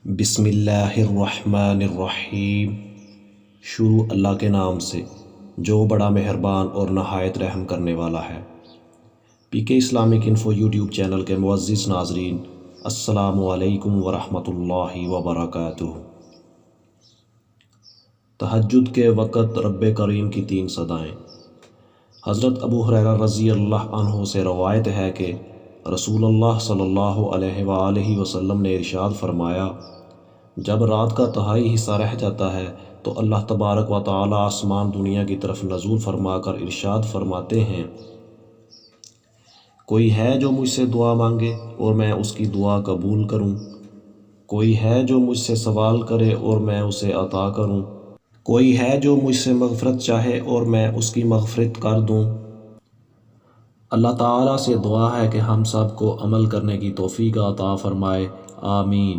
بسم اللہ الرحمن الرحیم۔ شروع اللہ کے نام سے جو بڑا مہربان اور نہایت رحم کرنے والا ہے۔ پی کے اسلامک انفو یوٹیوب چینل کے معزز ناظرین، السلام علیکم ورحمۃ اللہ وبرکاتہ۔ تہجد کے وقت رب کریم کی 3 صدائیں۔ حضرت ابو ہریرہ رضی اللہ عنہ سے روایت ہے کہ رسول اللہ صلی اللہ علیہ وآلہ وسلم نے ارشاد فرمایا، جب رات کا تہائی حصہ رہ جاتا ہے تو اللہ تبارک و تعالی آسمان دنیا کی طرف نزول فرما کر ارشاد فرماتے ہیں، کوئی ہے جو مجھ سے دعا مانگے اور میں اس کی دعا قبول کروں، کوئی ہے جو مجھ سے سوال کرے اور میں اسے عطا کروں، کوئی ہے جو مجھ سے مغفرت چاہے اور میں اس کی مغفرت کر دوں۔ اللہ تعالیٰ سے دعا ہے کہ ہم سب کو عمل کرنے کی توفیق عطا فرمائے، آمین۔